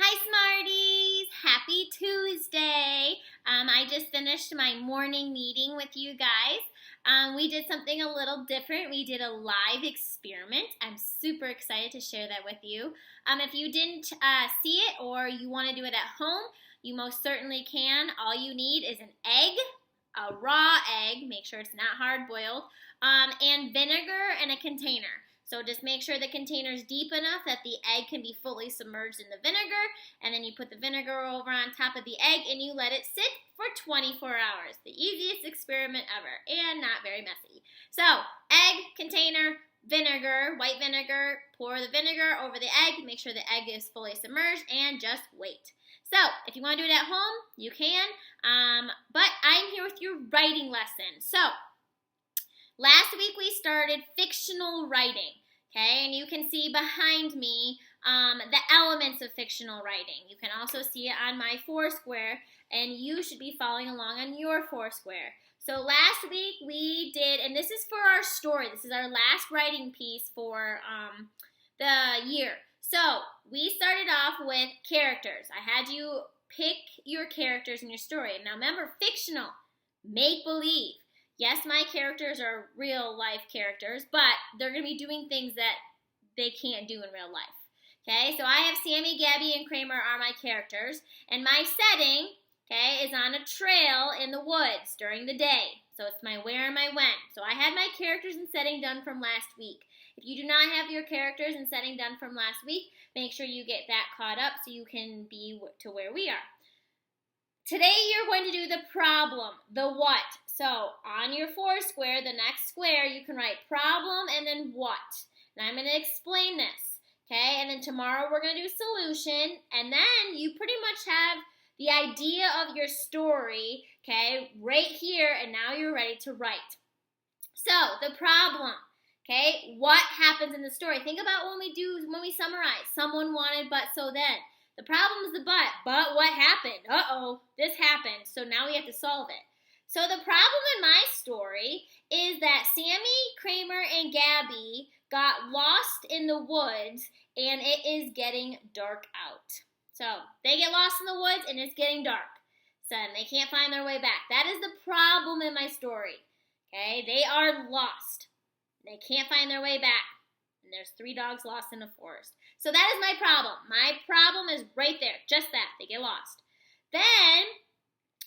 Hi, Smarties! Happy Tuesday! I just finished my morning meeting with you guys. We did something a little different. We did a live experiment. I'm super excited to share that with you. If you didn't see it or you want to do it at home, you most certainly can. All you need is an egg, a raw egg, make sure it's not hard boiled, and vinegar and a container. So just make sure the container is deep enough that the egg can be fully submerged in the vinegar, and then you put the vinegar over on top of the egg and you let it sit for 24 hours. The easiest experiment ever, and not very messy. So, egg, container, vinegar, white vinegar, pour the vinegar over the egg, make sure the egg is fully submerged, and just wait. So, if you want to do it at home, you can, but I'm here with your writing lesson. So, last week we started fictional writing, okay? And you can see behind me the elements of fictional writing. You can also see it on my Foursquare, and you should be following along on your Foursquare. So last week we did, and this is for our story. This is our last writing piece for the year. So we started off with characters. I had you pick your characters in your story. Now remember, fictional, make-believe. Yes, my characters are real life characters, but they're going to be doing things that they can't do in real life. Okay, so I have Sammy, Gabby, and Kramer are my characters, and my setting, okay, is on a trail in the woods during the day. So it's my where and my when. So I had my characters and setting done from last week. If you do not have your characters and setting done from last week, make sure you get that caught up so you can be to where we are. Today you're going to do the problem, the what. So on your Foursquare, the next square, you can write problem and then what. And I'm going to explain this, okay? And then tomorrow we're going to do solution, and then you pretty much have the idea of your story, okay, right here, and now you're ready to write. So the problem, okay, what happens in the story? Think about when we summarize. Someone wanted, but so then. The problem is the but what happened? Uh-oh, this happened, so now we have to solve it. So the problem in my story is that Sammy, Kramer, and Gabby got lost in the woods, and it is getting dark out. So they get lost in the woods, and it's getting dark. So they can't find their way back. That is the problem in my story. Okay, they are lost. They can't find their way back. And there's 3 dogs lost in the forest. So that is my problem. My problem is right there. Just that. They get lost. Then,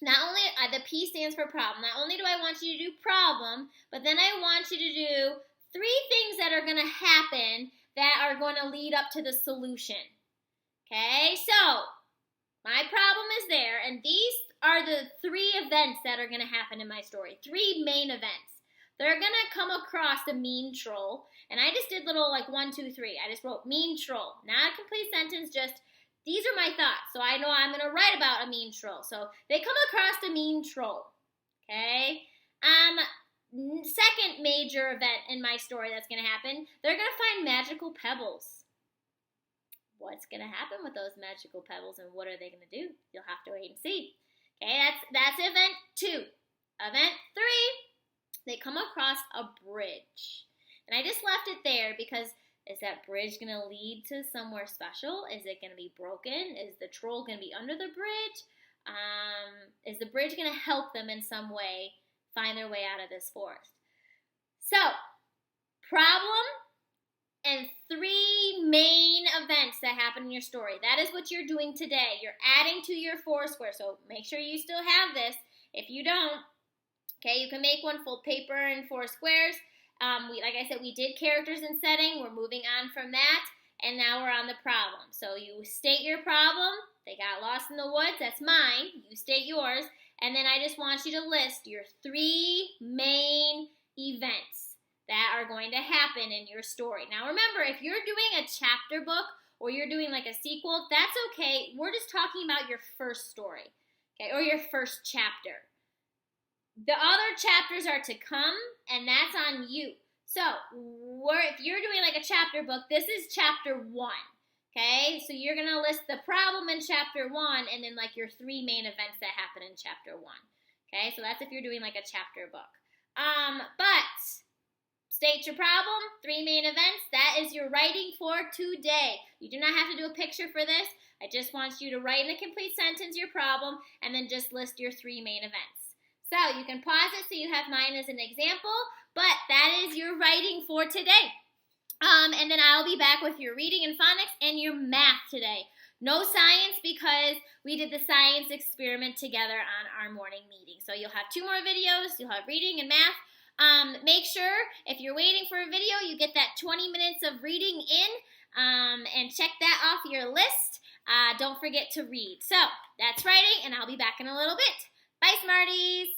not only, the P stands for problem. Not only do I want you to do problem, but then I want you to do 3 things that are going to happen that are going to lead up to the solution. Okay? So, my problem is there, and these are the 3 events that are going to happen in my story. 3 main events. They're going to come across a mean troll, and I just did little 1, 2, 3. I just wrote mean troll. Not a complete sentence, just these are my thoughts. So I know I'm going to write about a mean troll. So they come across a mean troll. Okay? Second major event in my story that's going to happen, they're going to find magical pebbles. What's going to happen with those magical pebbles, and what are they going to do? You'll have to wait and see. Okay, that's event 2. Event 3, they come across a bridge. And I just left it there because is that bridge going to lead to somewhere special? Is it going to be broken? Is the troll going to be under the bridge? Is the bridge going to help them in some way find their way out of this forest? So, problem and 3 main events that happen in your story. That is what you're doing today. You're adding to your Foursquare, so make sure you still have this. If you don't, okay, you can make one full paper and 4 squares. Like I said, we did characters and setting. We're moving on from that, and now we're on the problem. So you state your problem. They got lost in the woods. That's mine. You state yours. And then I just want you to list your 3 main events that are going to happen in your story. Now remember, if you're doing a chapter book or you're doing like a sequel, that's okay. We're just talking about your first story, okay, or your first chapter. The other chapters are to come, and that's on you. So, if you're doing like a chapter book, this is chapter 1, okay? So you're going to list the problem in chapter 1, and then like your 3 main events that happen in chapter 1, okay? So that's if you're doing like a chapter book. But State your problem, 3 main events. That is your writing for today. You do not have to do a picture for this. I just want you to write in a complete sentence your problem and then just list your 3 main events. So you can pause it so you have mine as an example, but that is your writing for today. And then I'll be back with your reading and phonics and your math today. No science because we did the science experiment together on our morning meeting. So you'll have 2 more videos. You'll have reading and math. Make sure if you're waiting for a video, you get that 20 minutes of reading in and check that off your list. Don't forget to read. So that's writing, and I'll be back in a little bit. Bye, Smarties.